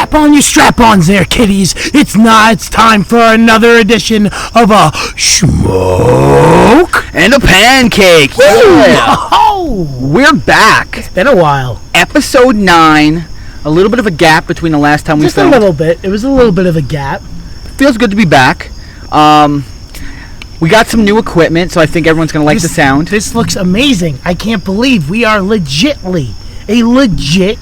Strap on your strap-ons there, kiddies. It's time for another edition of a Schmoke and a Pancake. Yeah. We're back. It's been a while. Episode 9. A little bit of a gap between the last time we filmed. Just a little bit. It was a little bit of a gap. Feels good to be back. We got some new equipment, so I think everyone's going to like the sound. This looks amazing. I can't believe we are legitly a legit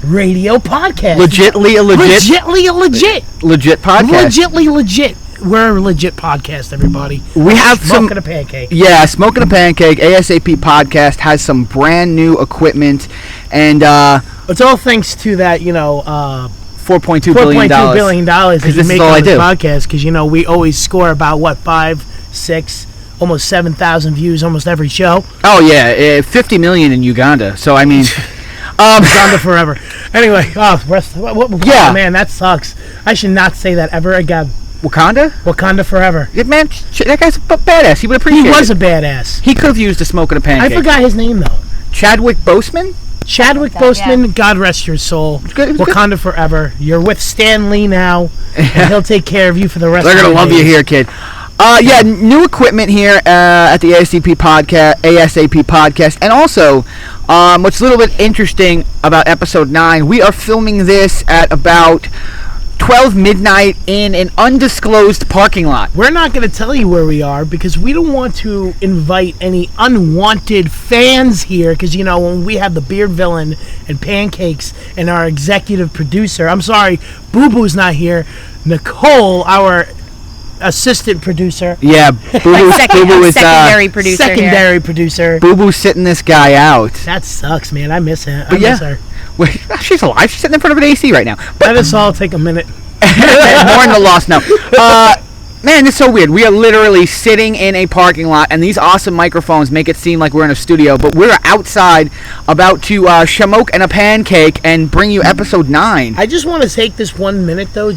radio podcast. Legitly a legit podcast. Legitly legit. We're a legit podcast, everybody. We have Schmoke and a Pancake. Yeah, Schmoke and a Pancake. ASAP podcast has some brand new equipment, and it's all thanks to that, $4.2 billion that you make on this podcast, because we always score about 5, 6, almost 7,000 views almost every show. Oh yeah, 50 million in Uganda. So I mean. Uganda forever. Anyway, man, that sucks. I should not say that ever again. Wakanda forever. Yeah, man, that guy's a badass. He would appreciate it. He was a badass. He could have used a Smoke and a Pancake. I forgot his name, though. Chadwick Boseman? Boseman, yeah. God rest your soul. Wakanda forever. You're with Stan Lee now, and he'll take care of you for the rest of the day. They're going to love you here, kid. New equipment here at the ASAP podcast. And also, what's a little bit interesting about episode 9, we are filming this at about 12 midnight in an undisclosed parking lot. We're not going to tell you where we are because we don't want to invite any unwanted fans here, because when we have the Beard Villain and Pancakes and our executive producer, I'm sorry, Boo Boo's not here, Nicole, our assistant producer. Yeah, Boo Boo is secondary producer. Secondary producer. Boo Boo's sitting this guy out. That sucks, man. I miss him. I miss her. Wait, she's alive. She's sitting in front of an AC right now. Let us all take a minute. More in the loss now. Man, it's so weird. We are literally sitting in a parking lot, and these awesome microphones make it seem like we're in a studio, but we're outside about to Schmoke and a Pancake and bring you episode 9. I just want to take this 1 minute, though,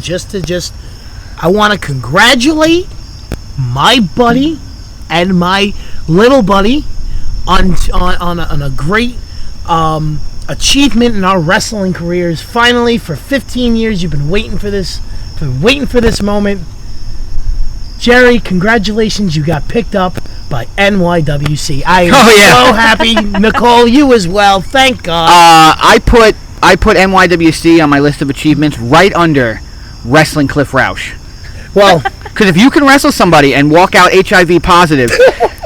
I want to congratulate my buddy and my little buddy on a great achievement in our wrestling careers. Finally, for 15 years, you've been waiting for this moment. Jerry, congratulations! You got picked up by NYWC. I am so happy. Nicole, you as well. Thank God. I put NYWC on my list of achievements right under wrestling Cliff Roush. Well, because if you can wrestle somebody and walk out HIV positive,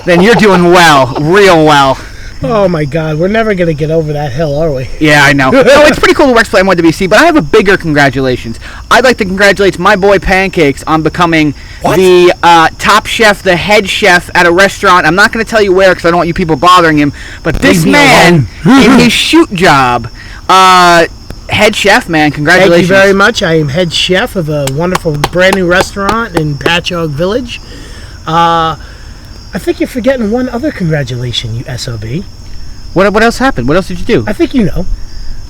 then you're doing well, real well. Oh my God, we're never gonna get over that hill, are we? Yeah, I know. No, it's pretty cool to wrestle NYWC, but I have a bigger congratulations. I'd like to congratulate my boy Pancakes on becoming the top chef, the head chef at a restaurant. I'm not gonna tell you where because I don't want you people bothering him. But this man, in his shoot job, head chef, man, congratulations. Thank you very much. I am head chef of a wonderful brand new restaurant in Patchogue Village. I think you're forgetting one other congratulation, you SOB. What else happened? What else did you do? I think you know.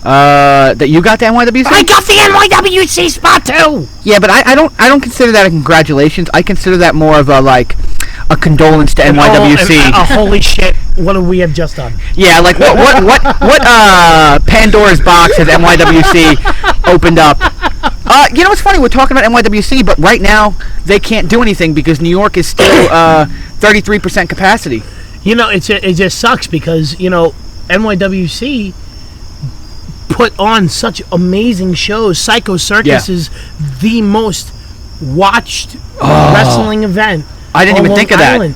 That you got the NYWC? I got the NYWC spot too! Yeah, but I don't consider that a congratulations. I consider that more of a condolence to NYWC. Holy shit, what do we have just done? Yeah, like what Pandora's box has NYWC opened up? It's funny, we're talking about NYWC, but right now they can't do anything because New York is still 33% capacity. It just sucks because NYWC put on such amazing shows. Psycho Circus is the most watched wrestling event. I didn't even think of that.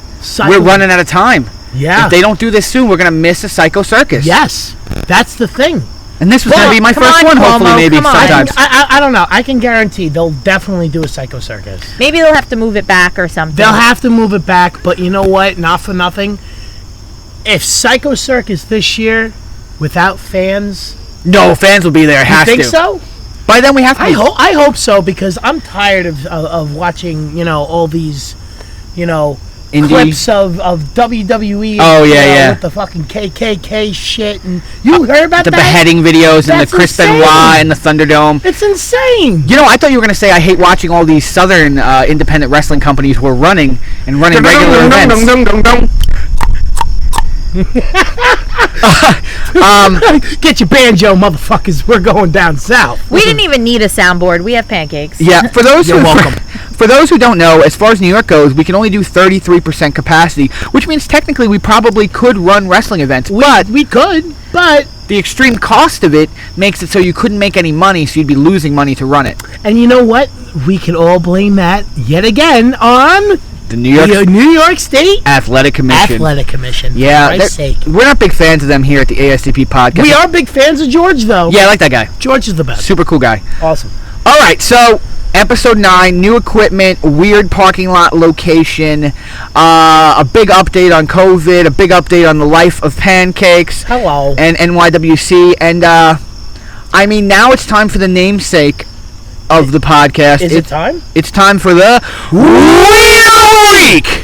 We're running out of time. Yeah. If they don't do this soon, we're going to miss a Psycho Circus. Yes. That's the thing. And this was going to be my first one, hopefully, maybe sometimes. I don't know. I can guarantee they'll definitely do a Psycho Circus. Maybe they'll have to move it back or something. They'll have to move it back, but you know what? Not for nothing. If Psycho Circus this year, without fans... No, fans will be there. It has to. You think so? By then we have to. I hope so, because I'm tired of watching, all these, clips of WWE. Oh yeah. With the fucking KKK shit, and you heard about the that? beheading videos and the Chris Benoit and the Thunderdome. It's insane. I thought you were gonna say I hate watching all these southern independent wrestling companies who are running regular events. Get your banjo, motherfuckers. We're going down south. We didn't even need a soundboard. We have pancakes. Yeah, for those You're who welcome. For those who don't know, as far as New York goes, we can only do 33% capacity, which means technically we probably could run wrestling events, but We could, but the extreme cost of it makes it so you couldn't make any money, so you'd be losing money to run it. and you know what? We can all blame that yet again on The New York the New York State Athletic Commission. Athletic Commission. Yeah, For Christ's sake. we're not big fans of them here at the ASCP podcast. We are big fans of George, though. Yeah, I like that guy. George is the best. Super cool guy. Awesome. All right, so episode 9, new equipment, weird parking lot location, a big update on COVID, a big update on the life of Pancakes. Hello. And NYWC. And, I mean, now it's time for the namesake of the podcast. Is it time? It's time for the Weed of the Week.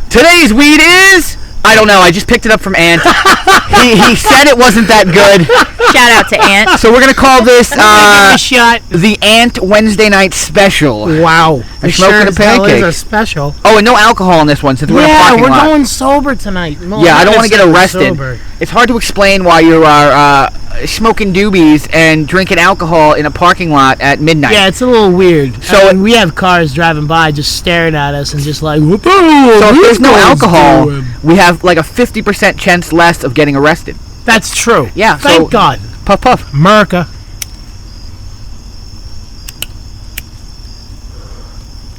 Today's weed is... I don't know. I just picked it up from Ant. he said it wasn't that good. Shout out to Ant. So we're going to call this Give it a shot. the Ant Wednesday Night Special. Wow. A It smoke and a as hell is pancake. a special. Oh, and no alcohol in this one since we're in a Yeah, parking we're lot. going sober tonight. No, Yeah, I don't not want to get arrested. sober. It's hard to explain why you are smoking doobies and drinking alcohol in a parking lot at midnight. Yeah, it's a little weird. So- So we have cars driving by just staring at us and just like, what the So if there's no alcohol, doing? we have like a 50% chance less of getting arrested. That's true. Yeah, Thank so- God. Puff puff. America.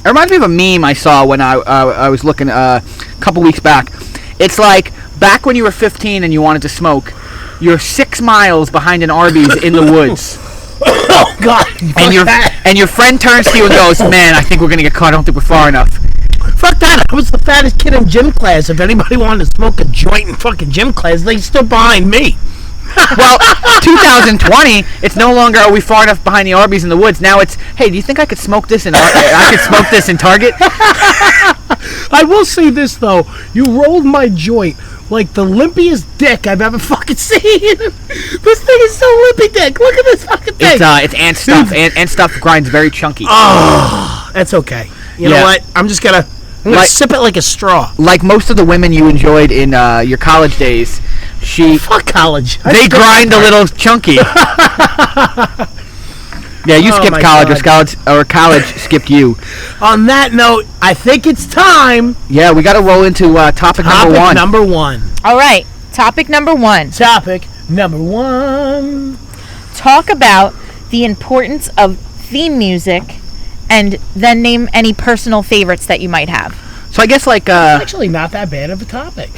It reminds me of a meme I saw when I was looking a couple weeks back. It's like back when you were 15 and you wanted to smoke. You're 6 miles behind an Arby's in the woods, Oh, God. and your friend turns to you and goes, "Man, I think we're gonna get caught. I don't think we're far enough." Fuck that. I was the fattest kid in gym class. If anybody wanted to smoke a joint in fucking gym class, they stood behind me. Well, 2020, it's no longer are we far enough behind the Arby's in the woods. Now it's, hey, do you think I could smoke this in I could smoke this in Target? I will say this, though. You rolled my joint like the limpiest dick I've ever fucking seen. This thing is so limpy dick. Look at this fucking thing. It's ant stuff. Ant stuff grinds very chunky. That's okay. You Yeah. know what? I'm gonna Like- sip it like a straw. Like most of the women you enjoyed in your college days, Fuck college. they grind a little chunky. Yeah, you Oh skipped my college, God. or college skipped you. On that note, I think it's time. Yeah, we got to roll into topic number one. Number one. All right. Topic number 1. Topic number 1. Talk about the importance of theme music and then name any personal favorites that you might have. So I guess Actually, not that bad of a topic.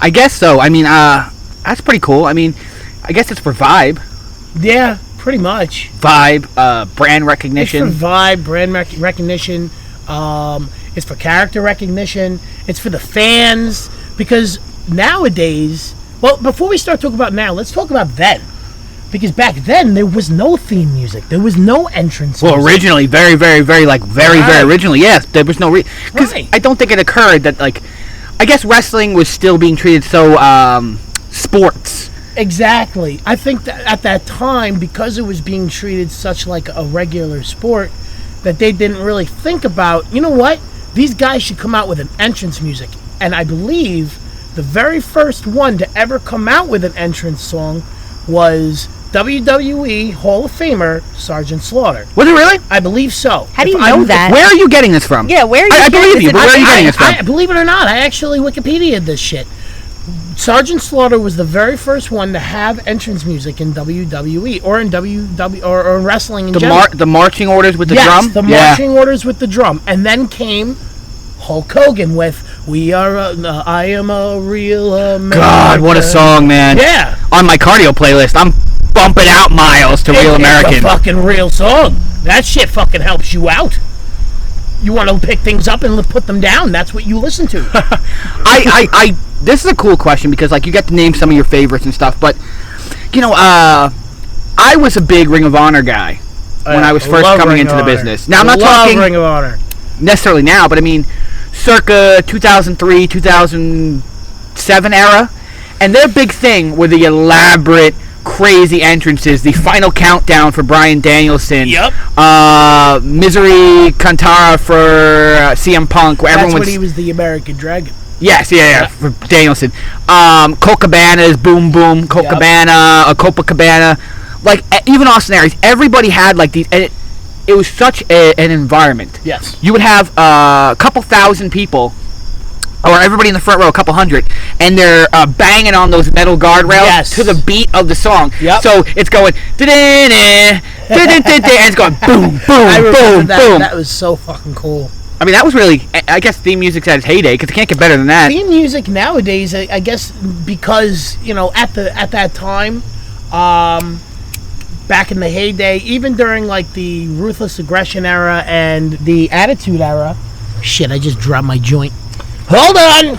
I guess so. I mean, that's pretty cool. I mean, I guess it's for vibe, Yeah, pretty much. brand It's for recognition. vibe, brand recognition. It's for character recognition. It's for the fans. Because nowadays, well, before we start talking about now, let's talk about then. Because back then, there was no theme music. There was no entrance Well, music. originally, very Right. originally, yes. There was no because Right. I don't think it occurred that I guess wrestling was still being treated so sports. Exactly. I think that at that time, because it was being treated such like a regular sport, that they didn't really think about, you know what? These guys should come out with an entrance music. And I believe the very first one to ever come out with an entrance song was WWE Hall of Famer Sergeant Slaughter. Was it really? I believe so. How do you If know I'm- that? Where are you getting this from? Yeah, where are you I getting believe this you, but where are you getting this from? I believe it or not, I actually Wikipedia'd this shit. Sergeant Slaughter was the very first one to have entrance music in WWE or in or in wrestling in general. The marching orders with the yes, drum? the marching orders with the drum, and then came Hulk Hogan with "We Are." I am a real American. God, what a song, man. Yeah, On my cardio playlist, I'm bumping out miles to Real American. It's a fucking real song. That shit fucking helps you out. You want to pick things up and put them down. That's what you listen to. This is a cool question because you get to name some of your favorites and stuff, but I was a big Ring of Honor guy when I was first love coming Ring into of the Honor. business. Now I'm not Love talking Ring of Honor. necessarily now, but I mean circa 2003, 2007 era, and their big thing were the elaborate, crazy entrances, the final countdown for Bryan Danielson. Yep. Misery Cantara for CM Punk, where That's everyone when he was the American Dragon. Yes, yeah. For Danielson. Colt Cabana's Boom Boom, Colt Cabana, Copacabana. Like, even Austin Aries, everybody had, like, these, and it was such an environment. Yes. You would have a couple thousand people, or everybody in the front row, a couple hundred, and they're banging on those metal guardrails to the beat of the song. Yep. So it's going, and it's going boom, boom, boom, boom. That was so fucking cool. I mean, that was really, I guess, theme music's at its heyday, because it can't get better than that. Theme music nowadays, I guess, because, you know, at that time, back in the heyday, even during, like, the Ruthless Aggression era and the Attitude era, shit, I just dropped my joint. Hold on!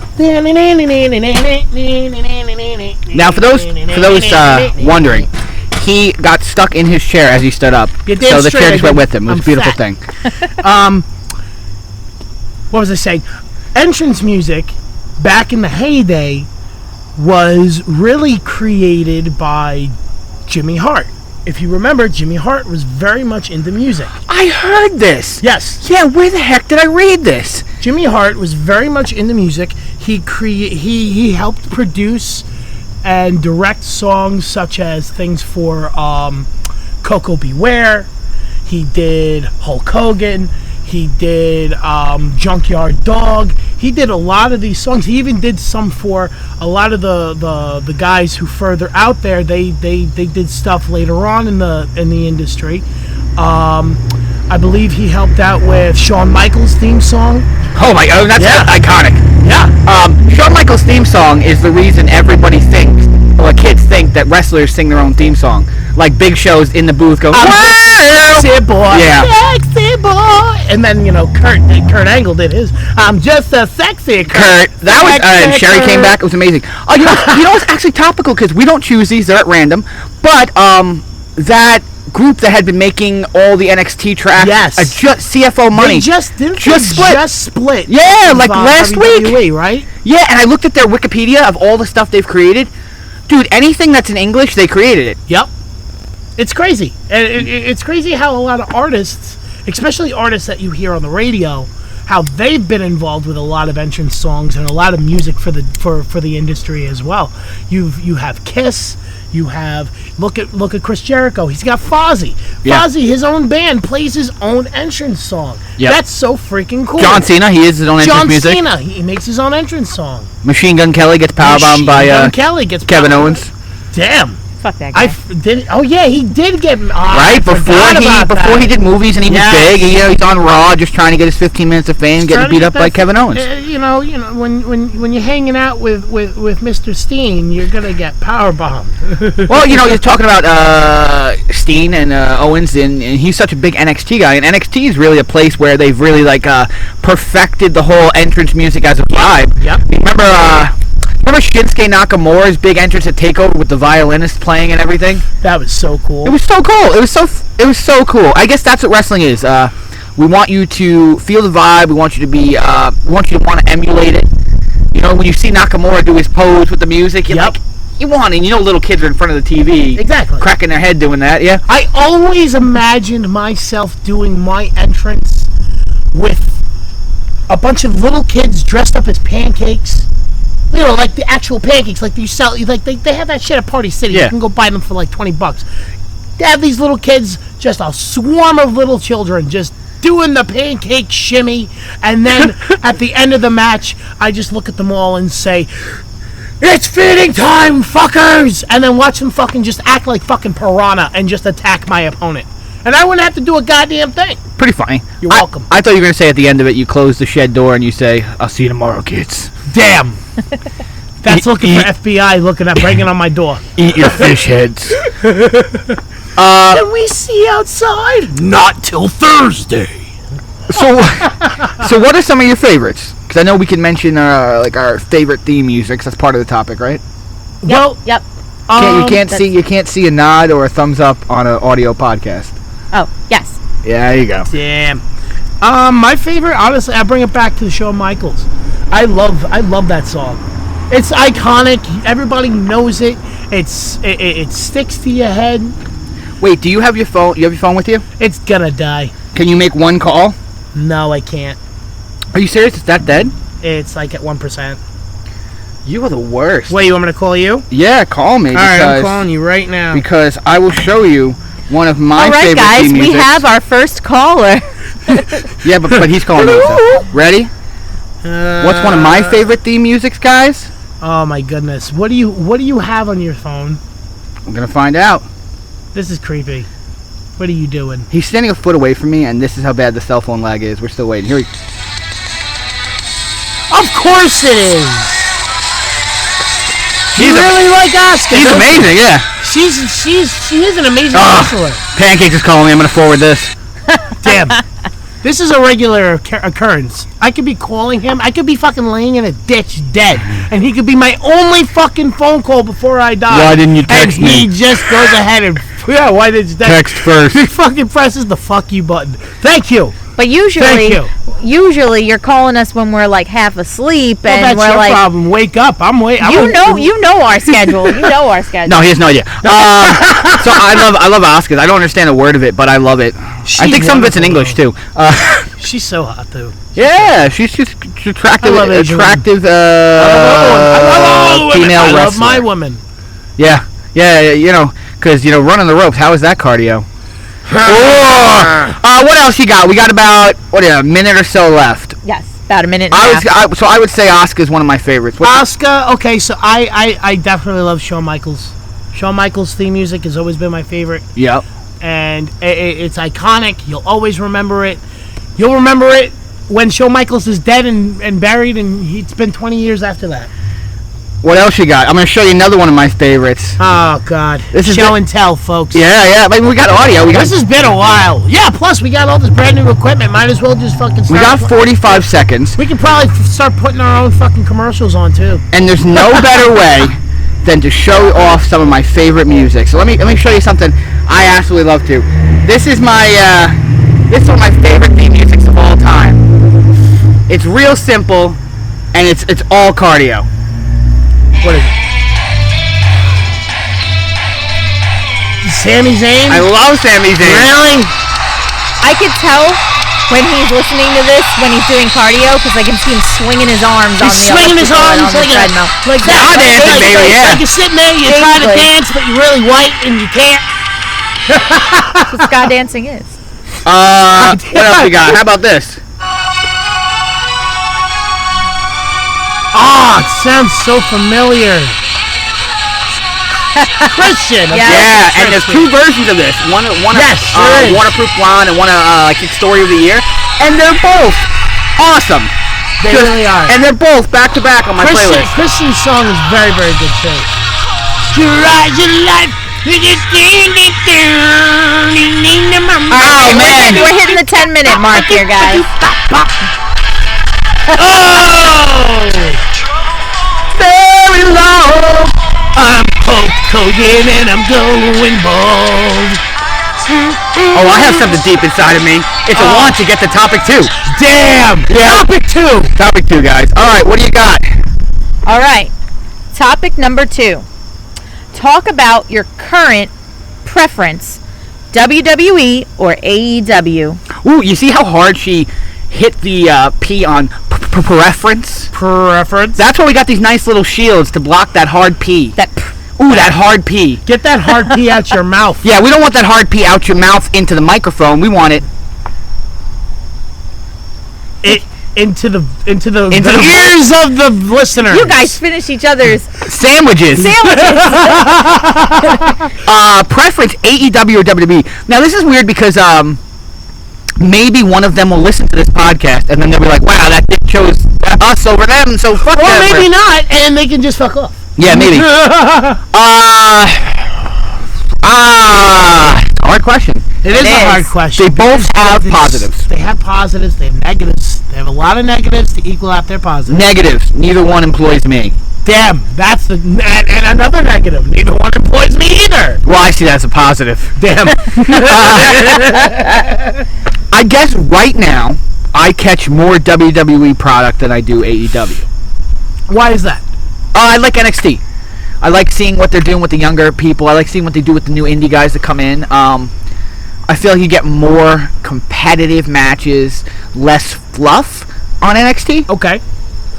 Now, for those wondering, he got stuck in his chair as he stood up, so the chair just went with him. It was a beautiful thing. What was I saying? Entrance music, back in the heyday, was really created by Jimmy Hart. If you remember, Jimmy Hart was very much into music. I heard this. Yes. Yeah, where the heck did I read this? Jimmy Hart was very much into music. He helped produce and direct songs such as things for Coco Beware. He did Hulk Hogan. He did Junkyard Dog. He did a lot of these songs. He even did some for a lot of the guys who further out there. They did stuff later on in the industry. I believe he helped out with Shawn Michaels' theme song. Oh my God, that's iconic. Yeah. Shawn Michaels' theme song is the reason everybody thinks, or kids think, that wrestlers sing their own theme song. Like Big Show's in the booth going, sexy boy, sexy boy. And then, you know, Kurt Angle did his, I'm just a sexy Kurt. That was, and Sherry came back, it was amazing. Oh, you know it's actually topical, because we don't choose these, they're at random, but that group that had been making all the NXT tracks, just CFO money, they just split. Yeah, like last WWE, week, right? Yeah, and I looked at their Wikipedia of all the stuff they've created. Dude, anything that's in English, they created it. Yep. It's crazy. It's crazy how a lot of artists, especially artists that you hear on the radio, how they've been involved with a lot of entrance songs and a lot of music for the industry as well. You have Kiss. You have look at Chris Jericho. He's got Fozzy. Yeah. Fozzy, his own band, plays his own entrance song. Yep. That's so freaking cool. John Cena, he is his own entrance music. John Cena, he makes his own entrance song. Machine Gun Kelly gets powerbombed by Kevin Owens. Damn. Fuck that guy. Oh yeah, he did get right before he did movies and he was big. He's on Raw, just trying to get his 15 minutes of fame, getting beat up by Kevin Owens. You know, when you're hanging out with Mr. Steen, you're gonna get powerbombed. Well, you're talking about Steen and Owens, and he's such a big NXT guy, and NXT is really a place where they've really perfected the whole entrance music as a vibe. Yep. Remember Shinsuke Nakamura's big entrance at TakeOver with the violinist playing and everything? That was so cool. It was so cool. It was so cool. I guess that's what wrestling is. We want you to feel the vibe. We want you to be. We want you to want to emulate it. You know, when you see Nakamura do his pose with the music, you're like, you want it. Little kids are in front of the TV, exactly, cracking their head doing that. Yeah. I always imagined myself doing my entrance with a bunch of little kids dressed up as pancakes. You know, like the actual pancakes, like you sell, like they have that shit at Party City. Yeah. You can go buy them for like $20. They have these little kids, just a swarm of little children, just doing the pancake shimmy, and then at the end of the match, I just look at them all and say, "It's feeding time, fuckers!" And then watch them fucking just act like fucking piranha and just attack my opponent. And I wouldn't have to do a goddamn thing. Pretty funny. You're welcome. I thought you were going to say at the end of it, you close the shed door and you say, "I'll see you tomorrow, kids." Damn. That's looking for FBI looking at breaking on my door. Eat your fish heads. Can we see outside? Not till Thursday. So what are some of your favorites? Because I know we can mention our favorite theme music. That's part of the topic, right? Well, yep. You can't see a nod or a thumbs up on an audio podcast. Oh, yes. Yeah, there you go. Damn. My favorite, honestly, I bring it back to Shawn Michaels. I love that song. It's iconic. Everybody knows it. It sticks to your head. Wait, do you have your phone? You have your phone with you? It's gonna die. Can you make one call? No, I can't. Are you serious? It's that dead? It's like at 1%. You are the worst. Wait, you want me to call you? Yeah, call me. All right, I'm calling you right now. Because I will show you one of my favorite All right, guys, theme we musics. have our first caller. Yeah, but he's calling also. Ready? What's one of my favorite theme musics, guys? Oh my goodness! What do you have on your phone? I'm gonna find out. This is creepy. What are you doing? He's standing a foot away from me, and this is how bad the cell phone lag is. We're still waiting. Here we. Of course it is. You really like Oscar? She's amazing, yeah. She is an amazing wrestler. Pancake is calling me. I'm gonna forward this. Damn. This is a regular occurrence. I could be calling him. I could be fucking laying in a ditch dead, and he could be my only fucking phone call before I die. Why didn't you text me? me? And he just goes ahead and why did you Text first. He fucking presses the fuck you button. Thank you. But usually you're calling us when we're like half asleep, Well, and that's we're your like, problem. Wake up. I'm waiting. you know our schedule. You know our schedule. No, he has no idea. So I love Oscars. I don't understand a word of it, but I love it. I think some of it's in English too. She's so hot too. Yeah, she's just attractive. I love Asian attractive. I love female I love wrestler. my woman. Yeah. You know, because running the ropes. How is that cardio? What else you got? We got about a minute or so left. Yes, about a minute and a half. I would say Oscar's one of my favorites. Oscar, okay, so I definitely love Shawn Michaels. Shawn Michaels' theme music has always been my favorite. Yep. And it's iconic. You'll always remember it. You'll remember it when Shawn Michaels is dead and buried, and it's been 20 years after that. What else you got? I'm going to show you another one of my favorites. Oh, God. This is show and tell, folks. Yeah. I mean, we got audio. This has been a while. Yeah, plus we got all this brand new equipment. Might as well just fucking start. We got 45 seconds. We can probably start putting our own fucking commercials on, too. And there's no better way than to show off some of my favorite music. So let me show you something I absolutely love to. This is this is one of my favorite theme musics of all time. It's real simple, and it's all cardio. What is it? Sami Zayn? I love Sami Zayn. Really? I could tell when he's listening to this when he's doing cardio because I can see him swinging his arms on the treadmill. Like that. Dancing, baby, yeah. Like you're sitting there, you're trying to dance, but you're really white and you can't. That's what ska dancing is. What else we got? How about this? Oh, it sounds so familiar. Christian. Yeah, and there's two versions of this. One Waterproof Blonde and one like Story of the Year, and they're both awesome. They really are. And they're both back to back on my playlist. Christian's song is very, very good too. You ride your life. Oh man, we're hitting the 10-minute mark here, guys. Oh! Very low. I'm Hogan and I'm going bald. Oh, I have something deep inside of me. It's a want to get to topic 2. Damn! Yeah. Topic 2! Topic 2, guys. Alright, what do you got? Alright. Topic number 2. Talk about your current preference, WWE or AEW. Ooh, you see how hard she hit the P on preference? Preference? That's why we got these nice little shields to block that hard P. That hard P. Get that hard P out your mouth. Yeah, we don't want that hard P out your mouth into the microphone. We want it into the ears of the listener. You guys finish each other's sandwiches. Preference AEW or WWE. Now this is weird because maybe one of them will listen to this podcast and then they'll be like, "Wow, that chose us over them." So fuck them. Or maybe not, and they can just fuck off. Yeah, maybe. Hard question. It is a hard question. They both have positives. They have positives. They have negatives. They have a lot of negatives to equal out their positives. Negatives. Neither one employs me. Damn, that's and another negative. Neither one employs me either. Well, I see that as a positive. Damn. I guess right now I catch more WWE product than I do AEW. Why is that? I like NXT. I like seeing what they're doing with the younger people. I like seeing what they do with the new indie guys that come in. I feel like you get more competitive matches, less fluff on NXT. Okay.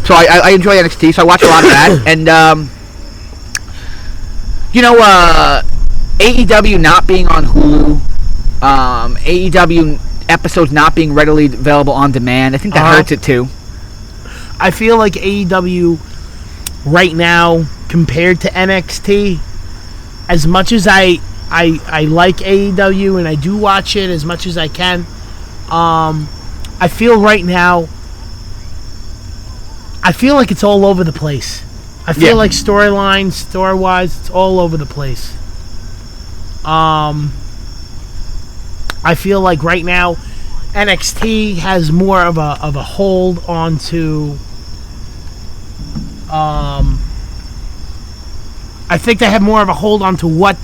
So I enjoy NXT, so I watch a lot of that. And, AEW not being on Hulu, AEW episodes not being readily available on demand, I think that hurts it too. I feel like AEW right now, compared to NXT, as much as I like AEW and I do watch it as much as I can, I feel right now, I feel like it's all over the place. I feel like storyline, story-wise, it's all over the place. I feel like right now, NXT has more of a hold onto. I think they have more of a hold onto what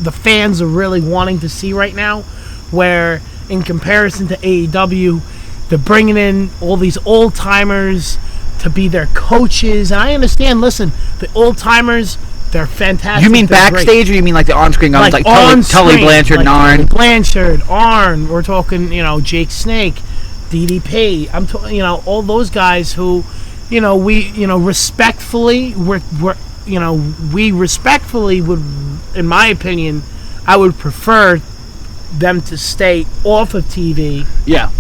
the fans are really wanting to see right now, where in comparison to AEW, they're bringing in all these old timers to be their coaches. And I understand. Listen, the old timers, they're fantastic. You mean they're backstage, great. or you mean like the on-screen guys, like on-screen, Tully Blanchard, and like Arn? Blanchard, Arn. We're talking, Jake Snake, DDP. I'm talking, all those guys who, we, respectfully, we respectfully would, in my opinion, I would prefer them to stay off of TV. Yeah.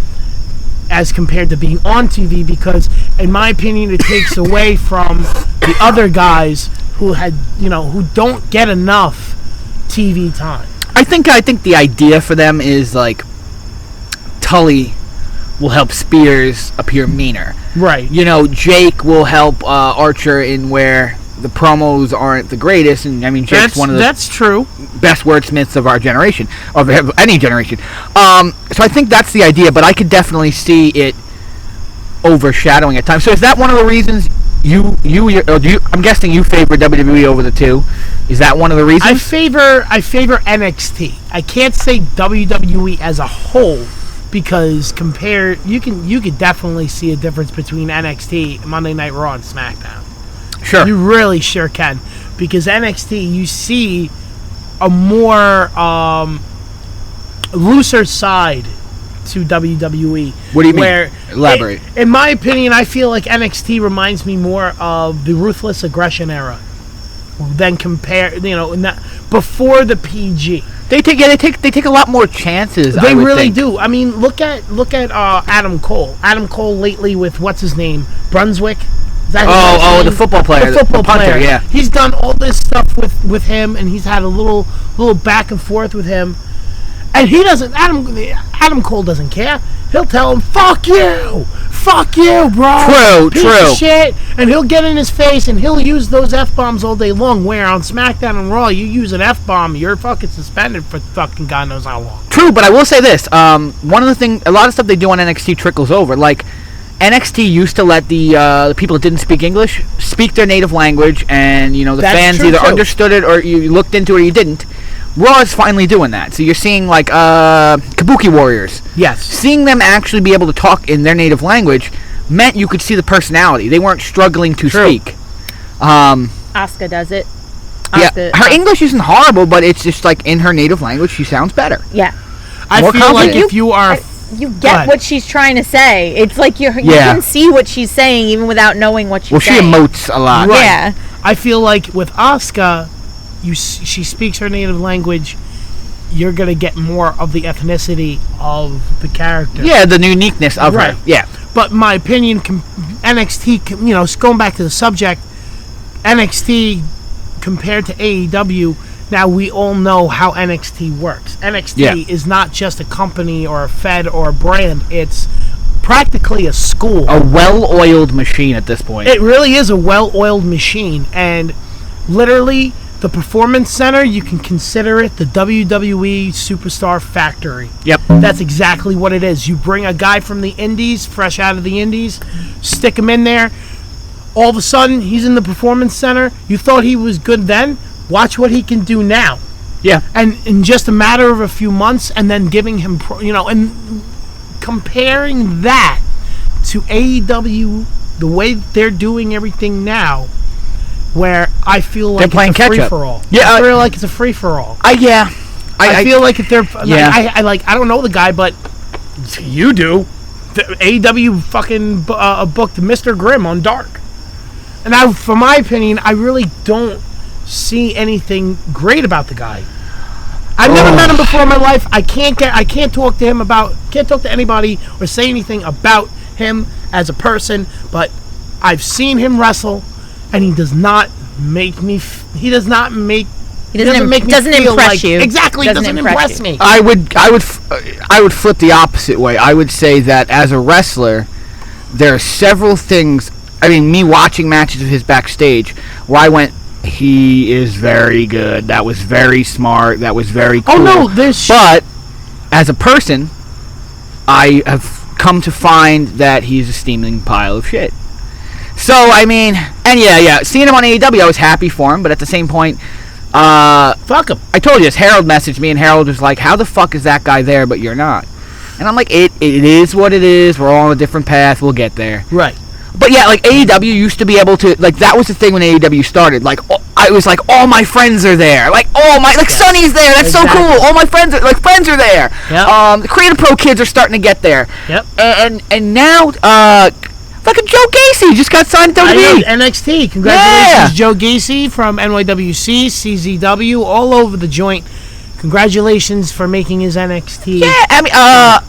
As compared to being on TV, because in my opinion it takes away from the other guys who who don't get enough TV time. I think the idea for them is like Tully will help Spears appear meaner. Right. Jake will help Archer in where the promos aren't the greatest, and I mean Jake's one of the that's true best wordsmiths of our generation, of any generation. So I think that's the idea, but I could definitely see it overshadowing at times. So is that one of the reasons I'm guessing you favor WWE over the two? Is that one of the reasons? I favor NXT. I can't say WWE as a whole, because you could definitely see a difference between NXT, Monday Night Raw, and SmackDown. Sure. You really sure can, because NXT, you see a more looser side to WWE. What do you mean? Elaborate. In my opinion, I feel like NXT reminds me more of the Ruthless Aggression era than before the PG. They take a lot more chances. They really do. I mean, look at Adam Cole. Adam Cole lately with what's his name, Brunswick. The football player. The football punter, player. Yeah. He's done all this stuff with him, and he's had a little back and forth with him. And he doesn't. Adam Cole doesn't care. He'll tell him, "Fuck you, bro." Piece True. Of shit. And he'll get in his face, and he'll use those F-bombs all day long. Where on SmackDown and Raw, you use an F-bomb, you're fucking suspended for fucking God knows how long. True, but I will say this: one of the things, a lot of stuff they do on NXT trickles over. Like NXT used to let the people that didn't speak English speak their native language, and the That's fans true, either too. understood it or you looked into it or you didn't. Raw is finally doing that. So you're seeing like Kabuki Warriors. Yes. Seeing them actually be able to talk in their native language meant you could see the personality. They weren't struggling to speak. Asuka does it. Her English isn't horrible, but it's just like in her native language, she sounds better. Yeah. I More feel confident. like if you are... You get what she's trying to say. It's like you can see what she's saying even without knowing what she's saying. Well, she emotes a lot. Right. Yeah. I feel like with Asuka, she speaks her native language, you're going to get more of the ethnicity of the character. Yeah, the uniqueness of her. Yeah. But my opinion, NXT, going back to the subject, NXT compared to AEW, now we all know how NXT works. NXT is not just a company or a fed or a brand. It's practically a school. A well-oiled machine at this point. It really is a well-oiled machine. And literally, the Performance Center, you can consider it the WWE Superstar Factory. Yep. That's exactly what it is. You bring a guy from the Indies, fresh out of the Indies, stick him in there. All of a sudden, he's in the Performance Center. You thought he was good then? Watch what he can do now. Yeah. And in just a matter of a few months, and then giving him, and comparing that to AEW, the way they're doing everything now, where I feel like they're playing it's a catch-up. free-for-all. Yeah, I feel like it's a free-for-all. I feel like if they're... Yeah. I don't know the guy, but you do. The AEW fucking booked Mr. Grimm on Dark. And for my opinion, I really don't see anything great about the guy. I've never met him before in my life. I can't talk to anybody or say anything about him as a person, but I've seen him wrestle, and he doesn't impress you. Exactly, doesn't impress me. I would flip the opposite way. I would say that as a wrestler, there are several things. I mean, me watching matches of his backstage, where I went, he is very good. That was very smart. That was very cool. Oh no, but as a person, I have come to find that he's a steaming pile of shit. So I mean, and yeah, seeing him on AEW, I was happy for him, but at the same point, fuck him. I told you this. Harold messaged me, and Harold was like, "How the fuck is that guy there, but you're not?" And I'm like, "It is what it is. We're all on a different path. We'll get there." Right. But yeah, like AEW used to be able to, like, that was the thing when AEW started. Like, I was like, all my friends are there. Like, Sonny's there. That's so cool. All my friends are there. Yep. The Creative Pro kids are starting to get there. Yep. And now, fucking Joe Gacy just got signed to WWE. NXT. Congratulations, Joe Gacy from NYWC, CZW, all over the joint. Congratulations for making his NXT. Yeah, I mean,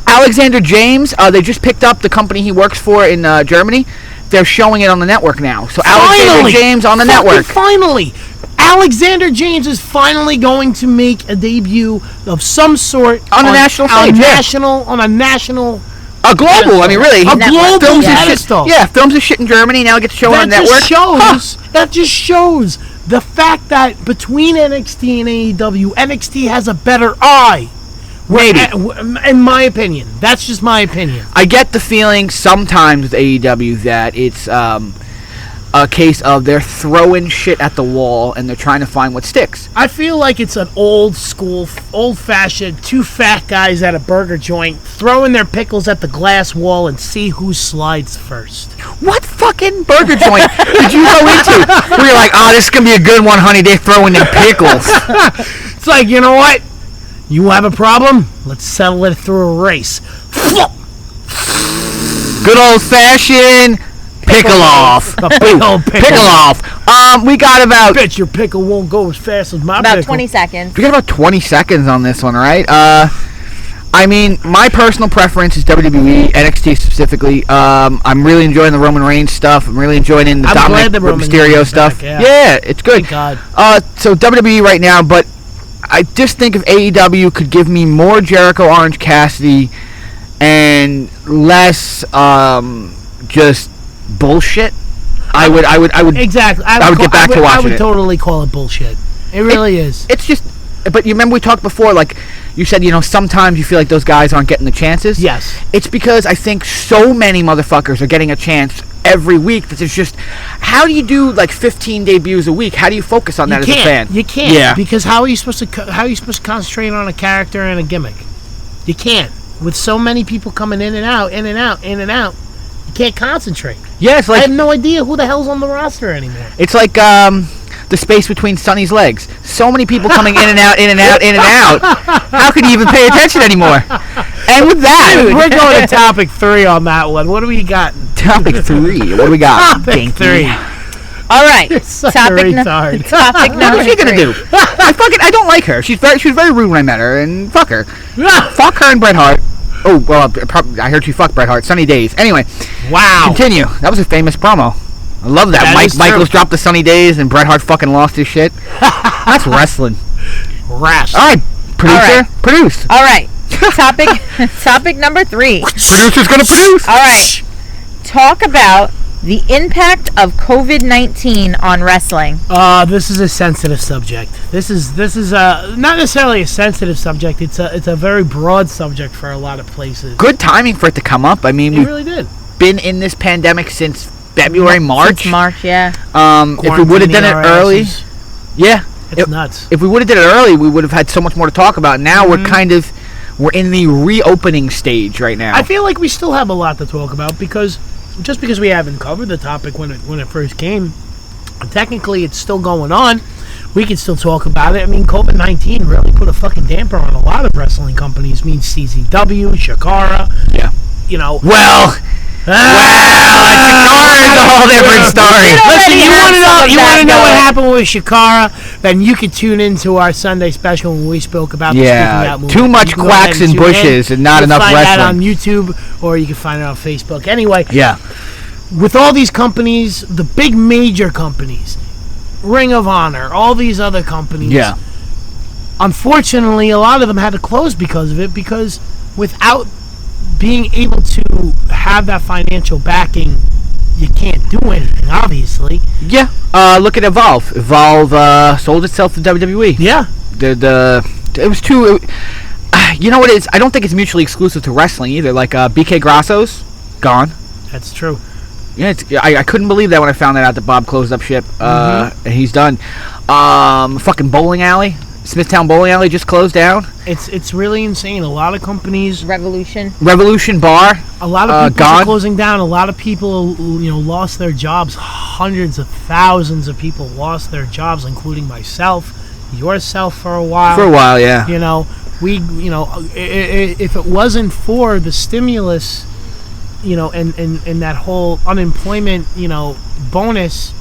Alexander James, they just picked up the company he works for in Germany. They're showing it on the network now. So Alexander James on the network. Finally! Alexander James is finally going to make a debut of some sort on a national stage. On a national... A global, pedestal. I mean, really. A global pedestal. Yeah, films his shit in Germany, now gets shown on the network. That just shows the fact that between NXT and AEW, NXT has a better eye. Maybe. In my opinion. That's just my opinion. I get the feeling sometimes with AEW that it's a case of they're throwing shit at the wall and they're trying to find what sticks. I feel like it's an old school, old-fashioned, two fat guys at a burger joint throwing their pickles at the glass wall and see who slides first. What fucking burger joint did you go into? Where you're like, this is going to be a good one, honey. They're throwing in pickles. It's like, you know what? You have a problem? Let's settle it through a race. Good old-fashioned... Pickle off. Pickle off. We got about... Bet your pickle won't go as fast as my pickle. About 20 seconds. We got about 20 seconds on this one, right? I mean, my personal preference is WWE, NXT specifically. I'm really enjoying the Roman Reigns stuff. I'm really enjoying the Dominic Mysterio stuff. Back, yeah, it's good. Thank God. So WWE right now, but I just think if AEW could give me more Jericho Orange Cassidy and less just bullshit, I would exactly. I would get back to watching it. I would totally call it bullshit. It really is. It's just, but you remember we talked before, like you said, sometimes you feel like those guys aren't getting the chances. Yes. It's because I think so many motherfuckers are getting a chance every week that it's just, how do you do like 15 debuts a week? How do you focus on that as a fan? You can't. Yeah. Because how are you supposed to concentrate on a character and a gimmick? You can't. With so many people coming in and out, in and out, in and out, you can't concentrate. Yeah, it's like, I have no idea who the hell's on the roster anymore. It's like the space between Sonny's legs. So many people coming in and out, in and out, in and out. How can you even pay attention anymore? And with that, dude, we're going to topic 3 on that one. What do we got? Topic 3. What do we got? Topic 3. All right. Topic number. What's she gonna do? I don't like her. She was very rude when I met her, and fuck her. Fuck her and Bret Hart. Oh, well, I heard she fucked Bret Hart. Sunny Days. Anyway. Wow. Continue. That was a famous promo. I love that. Michaels dropped the Sunny Days and Bret Hart fucking lost his shit. That's wrestling. All right. Producer. Produce. All right. Topic number 3. Producer's gonna produce. All right. Talk about the impact of COVID-19 on wrestling. This is a sensitive subject. This is not necessarily a sensitive subject. It's a very broad subject for a lot of places. Good timing for it to come up. I mean, we really did. Been in this pandemic since February, March. Since March, yeah. If we would have done it early, yeah, it's nuts. If we would have done it early, we would have had so much more to talk about. Now we're in the reopening stage right now. I feel like we still have a lot to talk about because we haven't covered the topic when it first came, technically it's still going on. We can still talk about it. I mean, COVID-19 really put a fucking damper on a lot of wrestling companies. I mean, CZW, Shakara. Yeah. Well, Shikara is a whole different story. Listen, you want to know? You want to know what going. happened with Shikara? Then you can tune into our Sunday special when we spoke about the Speaking Out movement. Too much You can go ahead quacks and and tune bushes in. and not You can enough find that on wrestling. YouTube, or you can find it on Facebook. Anyway, Yeah. with all these companies, the big major companies, Ring of Honor, all these other companies. Yeah. Unfortunately, a lot of them had to close because of it, because without being able to have that financial backing, you can't do anything, obviously. Yeah. Look at Evolve. Evolve sold itself to WWE. Yeah. It was too. You know what it is? I don't think it's mutually exclusive to wrestling either. Like BK Grasso's gone. That's true. Yeah, I couldn't believe that when I found that out that Bob closed up ship. And he's done. Fucking bowling alley, Smithtown Bowling Alley just closed down. It's really insane. A lot of companies, Revolution Bar, a lot of people gone. are closing down. A lot of people, lost their jobs. Hundreds of thousands of people lost their jobs, including myself, yourself for a while. For a while, yeah. If it wasn't for the stimulus, and that whole unemployment, bonus,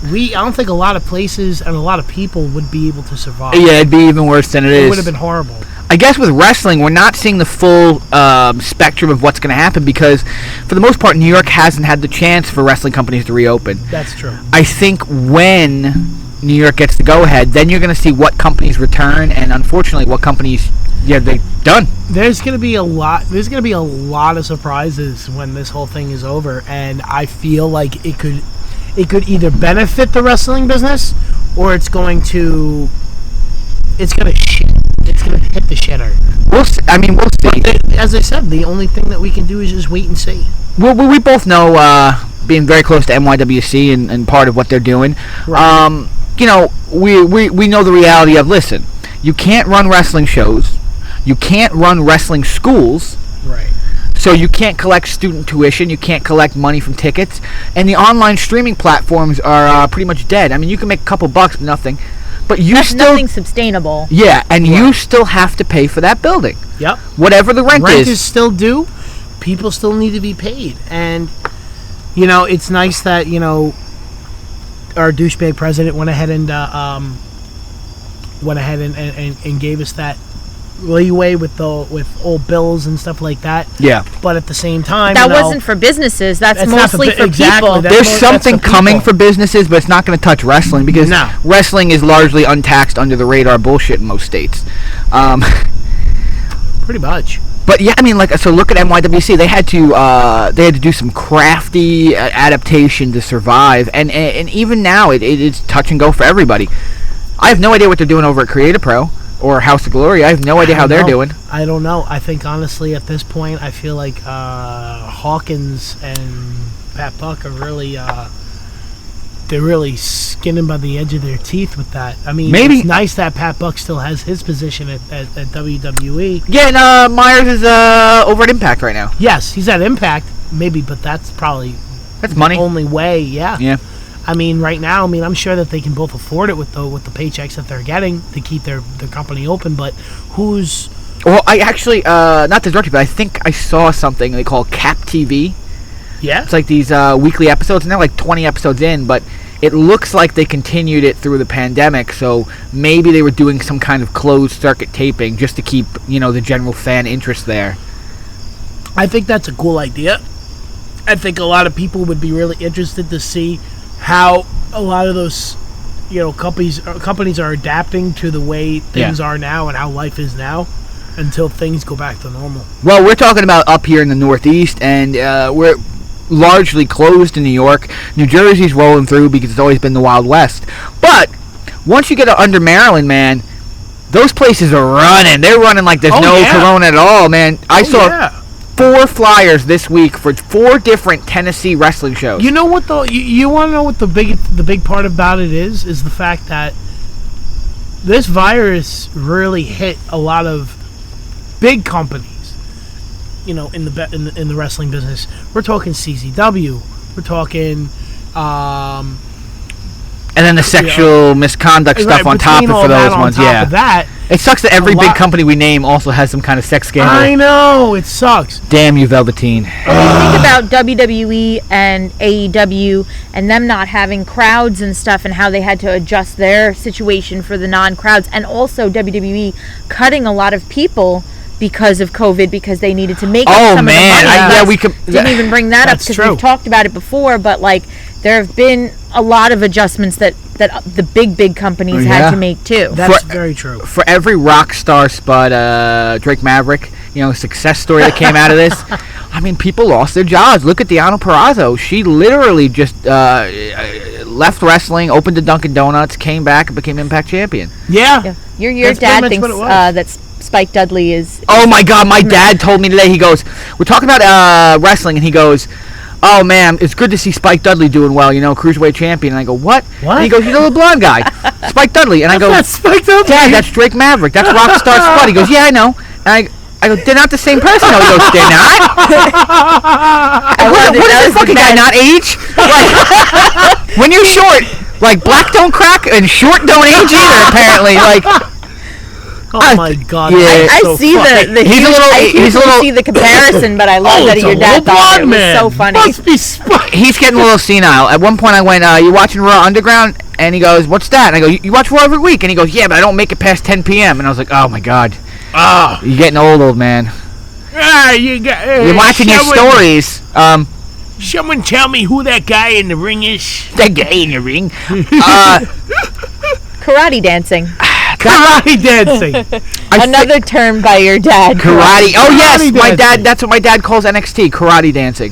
I don't think a lot of places and a lot of people would be able to survive. Yeah, it'd be even worse than it is. It would have been horrible. I guess with wrestling, we're not seeing the full spectrum of what's going to happen because, for the most part, New York hasn't had the chance for wrestling companies to reopen. That's true. I think when New York gets the go-ahead, then you're going to see what companies return, and unfortunately, what companies, they're done. There's going to be a lot. There's going to be a lot of surprises when this whole thing is over, and I feel like it could either benefit the wrestling business, or it's going to hit the shitter. We'll see. As I said, the only thing that we can do is just wait and see. We both know, being very close to NYWC and part of what they're doing, Right. we know the reality of, listen, you can't run wrestling shows, you can't run wrestling schools, Right. so you can't collect student tuition, you can't collect money from tickets, and the online streaming platforms are pretty much dead. I mean, you can make a couple bucks, but nothing. But That's nothing sustainable. Yeah, and you still have to pay for that building. Yep. Whatever the rent Rent is still due. People still need to be paid, and it's nice that our douchebag president went ahead and gave us that leeway with old bills and stuff like that. Yeah. But at the same time, That wasn't for businesses. That's That's not for mostly for exactly. people. That's There's that's something for coming people. for businesses, but it's not going to touch wrestling because No. wrestling is largely untaxed under the radar bullshit in most states. Pretty much. But yeah, I mean, so look at NYWC. They had to do some crafty adaptation to survive, and even now it's touch and go for everybody. I have no idea what they're doing over at Creative Pro or House of Glory. I have no idea how they're doing. I don't know. I think honestly, at this point, I feel like Hawkins and Pat Buck are really they're really skinning by the edge of their teeth with that. I mean, Maybe. It's nice that Pat Buck still has his position at WWE. Yeah, and Myers is over at Impact right now. Yes, he's at Impact, maybe, but that's probably That's money. the only way. Yeah. Yeah. I mean, right now, I'm sure that they can both afford it with the paychecks that they're getting to keep their company open. But who's Well, I actually, not to directly, but I think I saw something they call Cap TV. yeah? It's like these weekly episodes, and they're like 20 episodes in, but it looks like they continued it through the pandemic, so maybe they were doing some kind of closed circuit taping just to keep, the general fan interest there. I think that's a cool idea. I think a lot of people would be really interested to see how a lot of those, companies are adapting to the way things are now and how life is now until things go back to normal. Well, we're talking about up here in the Northeast, and we're largely closed in New York. New Jersey's rolling through because it's always been the Wild West. But once you get under Maryland, man, those places are running. They're running like there's no corona at all, man. I saw 4 flyers this week for 4 different Tennessee wrestling shows. You know what though? You want to know what the big part about it is the fact that this virus really hit a lot of big companies. In the wrestling business, we're talking CZW, we're talking, and then the sexual misconduct stuff on top of for those ones, of that, It sucks that every big company we name also has some kind of sex scandal. I know, it sucks. Damn you, Velveteen. And when you think about WWE and AEW and them not having crowds and stuff and how they had to adjust their situation for the non-crowds, and also WWE cutting a lot of people because of COVID because they needed to make up some of the money. We could, didn't even bring that up because we've talked about it before, but like there have been a lot of adjustments that the big companies had to make too. That's very true. For every rock star spud, Drake Maverick, success story that came out of this, I mean, people lost their jobs. Look at Deonna Purrazzo. She literally just left wrestling, opened a Dunkin' Donuts, came back, and became Impact Champion. Yeah. Your dad thinks that Spike Dudley is... Oh, my God. My dad told me today, he goes, we're talking about wrestling, and he goes, oh, man, it's good to see Spike Dudley doing well, Cruiserweight champion. And I go, what? And he goes, you know the blonde guy, Spike Dudley. And I go, that's Spike Dudley. Dad, that's Drake Maverick. That's Rockstar Spud. He goes, yeah, I know. And I go, they're not the same person. No, he goes, they're not? What is this fucking guy not age? Like, when you're short, like, black don't crack and short don't age either, apparently. Like... Oh my God! Yeah. I see the he's a little see the comparison, but I love that your dad thought it was so funny. Must be Spike. He's getting a little senile. At one point, I went, "You watching Raw Underground?" And he goes, "What's that?" And I go, "You watch Raw every week?" And he goes, "Yeah, but I don't make it past 10 p.m." And I was like, "Oh my God, you're getting old man." You're watching your stories. Someone tell me who that guy in the ring is. That guy in the ring. Karate dancing. Karate dancing. Another term by your dad. Karate. Oh yes, my dad. That's what my dad calls NXT. Karate dancing.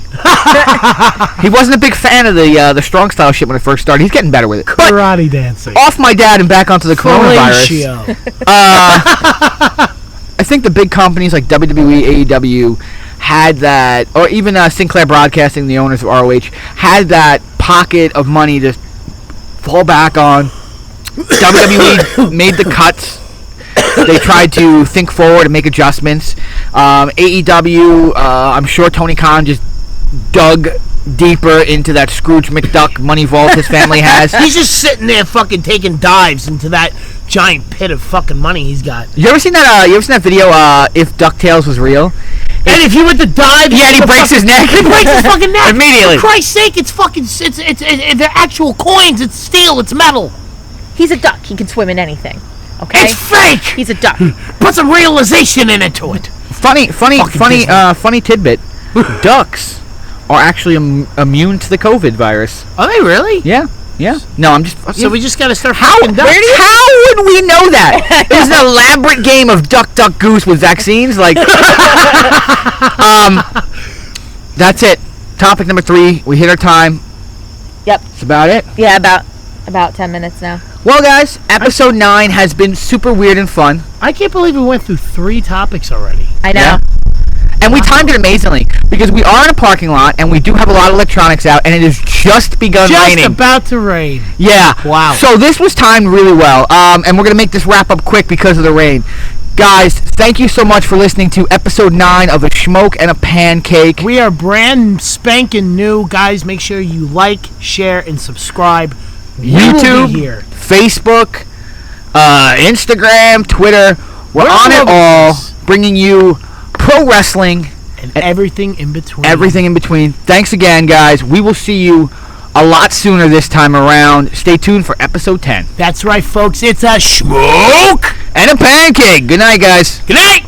He wasn't a big fan of the strong style shit when it first started. He's getting better with it. Karate dancing. Off my dad and back onto the coronavirus. I think the big companies like WWE, AEW had that, or even Sinclair Broadcasting, the owners of ROH, had that pocket of money to fall back on. WWE made the cuts. They tried to think forward and make adjustments. AEW, I'm sure Tony Khan just dug deeper into that Scrooge McDuck money vault his family has. He's just sitting there fucking taking dives into that giant pit of fucking money he's got. You ever seen that video, If DuckTales Was Real? And if he went to dive, yeah, he breaks his neck. He breaks his fucking neck immediately. For Christ's sake, it's fucking they're actual coins. It's steel. It's metal. He's a duck. He can swim in anything. Okay. It's fake. He's a duck. Put some realization into it. Funny tidbit. Ducks are actually immune to the COVID virus. Are they really? Yeah. No, I'm just. So we just gotta start. How would we know that? It was an elaborate game of duck, duck, goose with vaccines. Like, that's it. Topic number 3. We hit our time. Yep. That's about it. Yeah, about 10 minutes now. Well, guys, episode 9 has been super weird and fun. I can't believe we went through 3 topics already. I know. Yeah. And we timed it amazingly because we are in a parking lot and we do have a lot of electronics out and it has just begun raining. Just about to rain. Yeah. Wow. So this was timed really well. And we're going to make this wrap up quick because of the rain. Guys, thank you so much for listening to episode 9 of A Schmoke and a Pancake. We are brand spanking new. Guys, make sure you like, share, and subscribe. YouTube, Facebook, Instagram, Twitter. We're on it all, bringing you pro wrestling and everything in between. Everything in between. Thanks again, guys. We will see you a lot sooner this time around. Stay tuned for episode 10. That's right, folks. It's a Schmoke and a Pancake. Good night, guys. Good night.